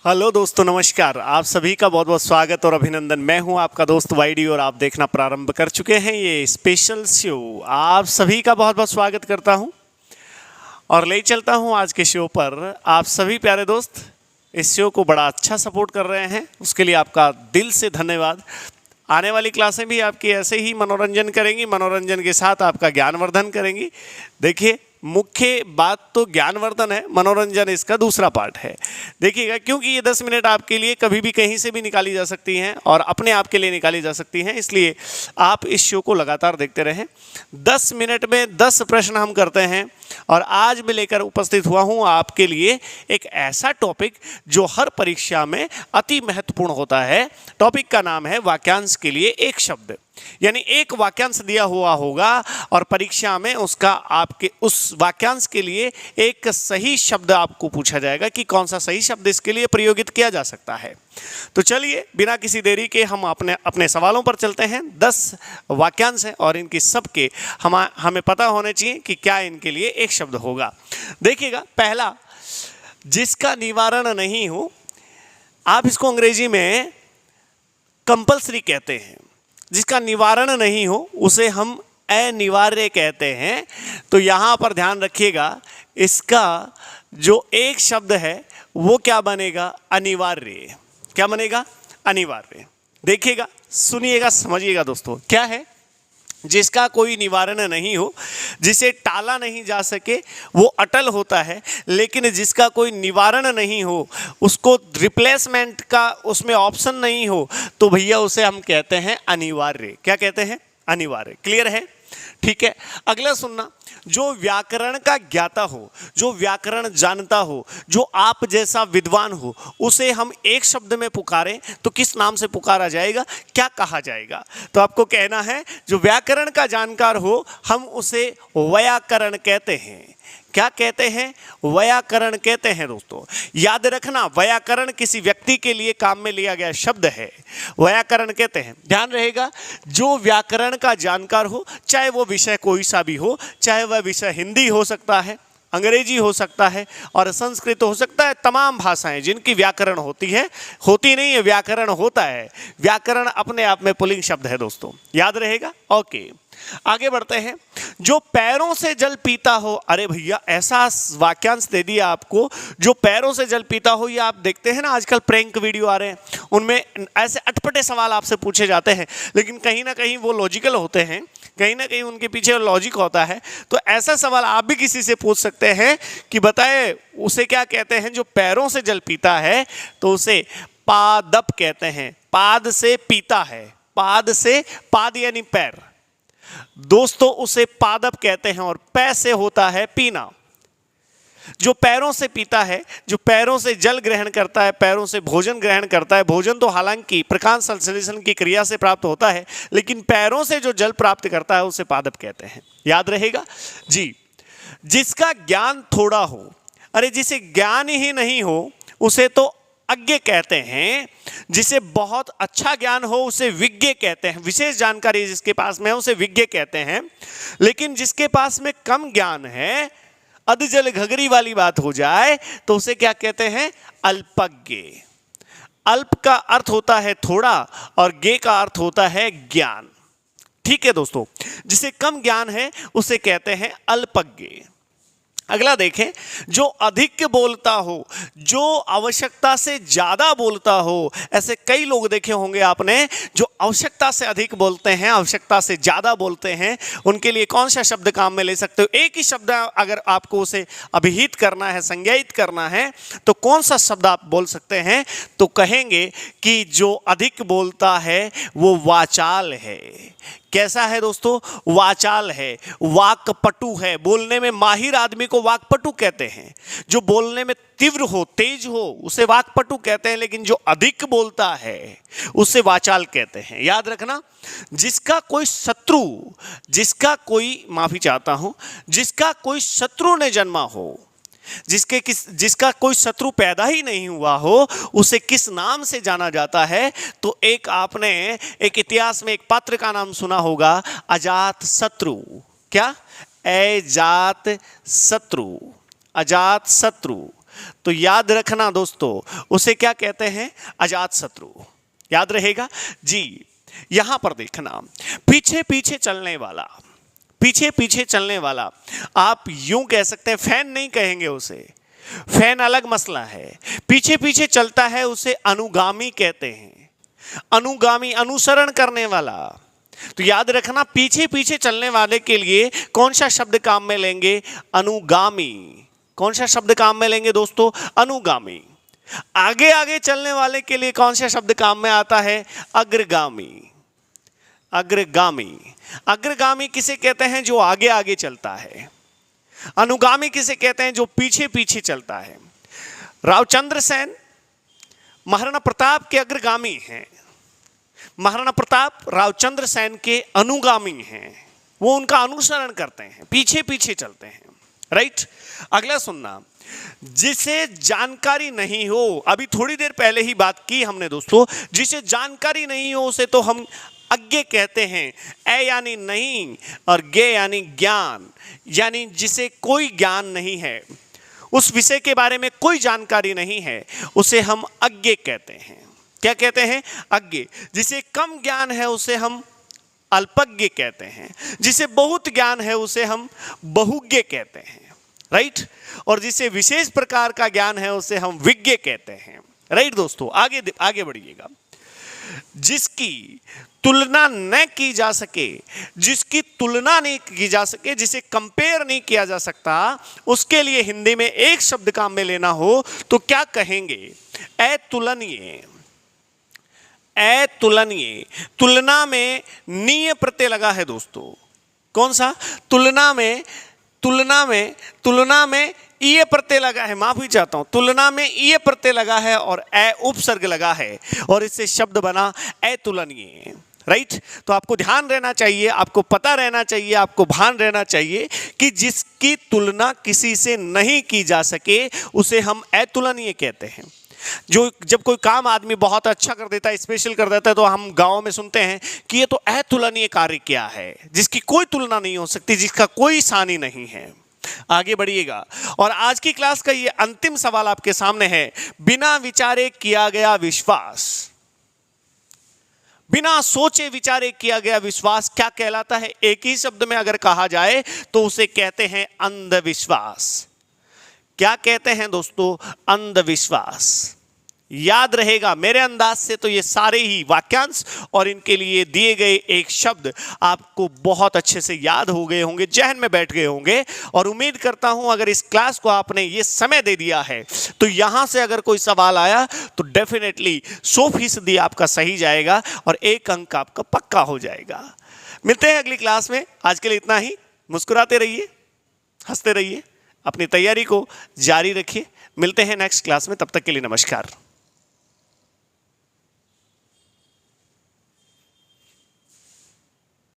Hello दोस्तों, नमस्कार। आप सभी का बहुत बहुत स्वागत और अभिनंदन। मैं हूं आपका दोस्त वाईडी और आप देखना प्रारंभ कर चुके हैं ये स्पेशल शो। आप सभी का बहुत बहुत स्वागत करता हूं और ले चलता हूं आज के शो पर। आप सभी प्यारे दोस्त इस शो को बड़ा अच्छा सपोर्ट कर रहे हैं, उसके लिए आपका दिल से धन्यवाद। आने वाली क्लासें भी आपकी ऐसे ही मनोरंजन करेंगी, मनोरंजन के साथ आपका ज्ञानवर्धन करेंगी। देखिए, मुख्य बात तो ज्ञानवर्धन है, मनोरंजन इसका दूसरा पार्ट है। देखिएगा, क्योंकि ये 10 मिनट आपके लिए कभी भी कहीं से भी निकाली जा सकती हैं और अपने आप के लिए निकाली जा सकती हैं, इसलिए आप इस शो को लगातार देखते रहें। 10 मिनट में 10 प्रश्न हम करते हैं और आज मैं लेकर उपस्थित हुआ हूं आपके लिए एक ऐसा टॉपिक जो हर परीक्षा में अति महत्वपूर्ण होता है। टॉपिक का नाम है वाक्यांश के लिए एक शब्द। यानी एक वाक्यांश दिया हुआ होगा और परीक्षा में उसका आपके उस वाक्यांश के लिए एक सही शब्द आपको पूछा जाएगा कि कौन सा सही शब्द इसके लिए प्रयोगित किया जा सकता है। तो चलिए, बिना किसी देरी के हम अपने सवालों पर चलते हैं। 10 वाक्यांश हैं और इनकी सबके हमें पता होने चाहिए कि क्या इनके लिए एक शब्द होगा। देखिएगा, पहला, जिसका निवारण नहीं हो, आप इसको अंग्रेजी में कंपल्सरी कहते हैं। जिसका निवारण नहीं हो उसे हम अनिवार्य कहते हैं। तो यहाँ पर ध्यान रखिएगा, इसका जो एक शब्द है वो क्या बनेगा? अनिवार्य। क्या बनेगा? अनिवार्य। देखिएगा, सुनिएगा, समझिएगा दोस्तों, क्या है? जिसका कोई निवारण नहीं हो, जिसे टाला नहीं जा सके, वो अटल होता है। लेकिन जिसका कोई निवारण नहीं हो, उसको रिप्लेसमेंट का उसमें ऑप्शन नहीं हो, तो भैया उसे हम कहते हैं अनिवार्य। क्या कहते हैं? अनिवार्य। क्लियर है? ठीक है। अगला सुनना, जो व्याकरण का ज्ञाता हो, जो व्याकरण जानता हो, जो आप जैसा विद्वान हो, उसे हम एक शब्द में पुकारें तो किस नाम से पुकारा जाएगा? क्या कहा जाएगा? तो आपको कहना है, जो व्याकरण का जानकार हो हम उसे व्याकरण कहते हैं। क्या कहते हैं? व्याकरण कहते हैं। दोस्तों याद रखना, व्याकरण किसी व्यक्ति के लिए काम में लिया गया शब्द है, व्याकरण कहते हैं। ध्यान रहेगा, जो व्याकरण का जानकार हो, चाहे वो विषय कोई सा भी हो, चाहे वह विषय हिंदी हो सकता है, अंग्रेजी हो सकता है और संस्कृत हो सकता है। तमाम भाषाएं जिनकी व्याकरण होती है, होती नहीं है, व्याकरण होता है। व्याकरण अपने आप में पुल्लिंग शब्द है दोस्तों, याद रहेगा। ओके, आगे बढ़ते हैं। जो पैरों से जल पीता हो, अरे भैया ऐसा वाक्यांश दे दिया आपको, जो पैरों से जल पीता हो। ये आप देखते हैं ना, आजकल प्रैंक वीडियो आ रहे हैं, उनमें ऐसे अटपटे सवाल आपसे पूछे जाते हैं, लेकिन कहीं ना कहीं वो लॉजिकल होते हैं, कहीं ना कहीं उनके पीछे लॉजिक होता है। तो ऐसा सवाल आप भी किसी से पूछ सकते हैं कि बताए उसे क्या कहते हैं जो पैरों से जल पीता है? तो उसे पादप कहते हैं। पाद से पीता है, पाद से, पाद यानी पैर दोस्तों, उसे पादप कहते हैं। और पै से होता है पीना। जो पैरों से पीता है, जो पैरों से जल ग्रहण करता है, पैरों से भोजन ग्रहण करता है। भोजन तो हालांकि प्रकाश संश्लेषण की क्रिया से प्राप्त होता है, लेकिन पैरों से जो जल प्राप्त करता है उसे पादप कहते हैं। याद रहेगा जी। जिसका ज्ञान थोड़ा हो, अरे जिसे ज्ञान ही नहीं हो उसे तो अज्ञ कहते हैं। जिसे बहुत अच्छा ज्ञान हो उसे विज्ञ कहते हैं। विशेष जानकारी जिसके पास में है उसे विज्ञ कहते हैं। लेकिन जिसके पास में कम ज्ञान है, अधजल घघरी वाली बात हो जाए, तो उसे क्या कहते हैं? अल्पज्ञ। अल्प का अर्थ होता है थोड़ा और ज्ञ का अर्थ होता है ज्ञान। ठीक है दोस्तों, जिसे कम ज्ञान है उसे कहते हैं अल्पज्ञ। अगला देखें, जो अधिक बोलता हो, जो आवश्यकता से ज्यादा बोलता हो। ऐसे कई लोग देखे होंगे आपने जो आवश्यकता से अधिक बोलते हैं, आवश्यकता से ज्यादा बोलते हैं। उनके लिए कौन सा शब्द काम में ले सकते हो? एक ही शब्द अगर आपको उसे अभिहित करना है, संज्ञायित करना है, तो कौन सा शब्द आप बोल सकते हैं? तो कहेंगे कि जो अधिक बोलता है वो वाचाल है। कैसा है दोस्तों? वाचाल है, वाक्पटु है। बोलने में माहिर आदमी को वाक्पटु कहते हैं। जो बोलने में तीव्र हो, तेज हो, उसे वाक्पटु कहते हैं। लेकिन जो अधिक बोलता है उसे वाचाल कहते हैं। याद रखना, जिसका कोई शत्रु, जिसका कोई शत्रु ने जन्मा हो, जिसका कोई शत्रु पैदा ही नहीं हुआ हो, उसे किस नाम से जाना जाता है? तो एक आपने एक इतिहास में एक पात्र का नाम सुना होगा, अजात शत्रु। क्या? अजात शत्रु। अजात शत्रु। तो याद रखना दोस्तों, उसे क्या कहते हैं? अजात शत्रु। याद रहेगा जी। यहां पर देखना, पीछे पीछे चलने वाला, पीछे पीछे चलने वाला, आप यूं कह सकते हैं, फैन नहीं कहेंगे उसे, फैन अलग मसला है। पीछे पीछे चलता है उसे अनुगामी कहते हैं। अनुगामी, अनुसरण करने वाला। तो याद रखना, पीछे पीछे चलने वाले के लिए कौन सा शब्द काम में लेंगे? अनुगामी। कौन सा शब्द काम में लेंगे दोस्तों? अनुगामी। आगे आगे चलने वाले के लिए कौन सा शब्द काम में आता है? अग्रगामी। अग्रगामी। अग्रगामी किसे कहते हैं? जो आगे आगे चलता है। अनुगामी किसे कहते हैं? जो पीछे पीछे चलता है। रावचंद्र सेन महाराणा प्रताप के अग्रगामी हैं। महाराणा प्रताप रावचंद्र सेन के अनुगामी हैं। वो उनका अनुसरण करते हैं, पीछे पीछे चलते हैं। राइट। अगला सुनना, जिसे जानकारी नहीं हो, अभी थोड़ी देर पहले ही बात की हमने दोस्तों, जिसे जानकारी नहीं हो उसे तो हम अज्ञे कहते हैं। ए यानी नहीं और गे यानी ज्ञान, यानी जिसे कोई ज्ञान नहीं है, उस विषय के बारे में कोई जानकारी नहीं है, उसे हम अज्ञे कहते हैं। क्या कहते हैं? अज्ञे। जिसे कम ज्ञान है उसे हम अल्पज्ञ कहते हैं। जिसे बहुत ज्ञान है उसे हम बहुज्ञ कहते हैं। राइट। और जिसे विशेष प्रकार का ज्ञान है उसे हम विज्ञ कहते हैं। राइट दोस्तों, आगे आगे बढ़िएगा। जिसकी तुलना न की जा सके, जिसकी तुलना नहीं की जा सके, जिसे कंपेयर नहीं किया जा सकता, उसके लिए हिंदी में एक शब्द काम में लेना हो तो क्या कहेंगे? अतुलनीय। अतुलनीय। तुलना में नीय प्रत्यय लगा है दोस्तों। कौन सा? तुलना में, तुलना में, तुलना में ईय प्रत्यय लगा है। माफी चाहता हूं, तुलना में ईय प्रत्यय लगा है और अ उपसर्ग लगा है और इससे शब्द बना अतुलनीय। राइट। तो आपको ध्यान रहना चाहिए, आपको पता रहना चाहिए, आपको भान रहना चाहिए कि जिसकी तुलना किसी से नहीं की जा सके उसे हम अतुलनीय कहते हैं। जो जब कोई काम आदमी बहुत अच्छा कर देता है, स्पेशल कर देता है, तो हम गांव में सुनते हैं कि ये तो अतुलनीय कार्य किया है, जिसकी कोई तुलना नहीं हो सकती, जिसका कोई सानी नहीं है। आगे बढ़िएगा। और आज की क्लास का ये अंतिम सवाल आपके सामने है, बिना विचारे किया गया विश्वास, बिना सोचे विचारे किया गया विश्वास क्या कहलाता है? एक ही शब्द में अगर कहा जाए तो उसे कहते हैं अंधविश्वास। क्या कहते हैं दोस्तों? अंधविश्वास। याद रहेगा, मेरे अंदाज से तो ये सारे ही वाक्यांश और इनके लिए दिए गए एक शब्द आपको बहुत अच्छे से याद हो गए होंगे, जहन में बैठ गए होंगे। और उम्मीद करता हूं अगर इस क्लास को आपने ये समय दे दिया है तो यहां से अगर कोई सवाल आया तो डेफिनेटली 100% आपका सही जाएगा और एक अंक आपका पक्का हो जाएगा। मिलते हैं अगली क्लास में। आज के लिए इतना ही। मुस्कुराते रहिए, हंसते रहिए, अपनी तैयारी को जारी रखिए। मिलते हैं नेक्स्ट क्लास में, तब तक के लिए नमस्कार।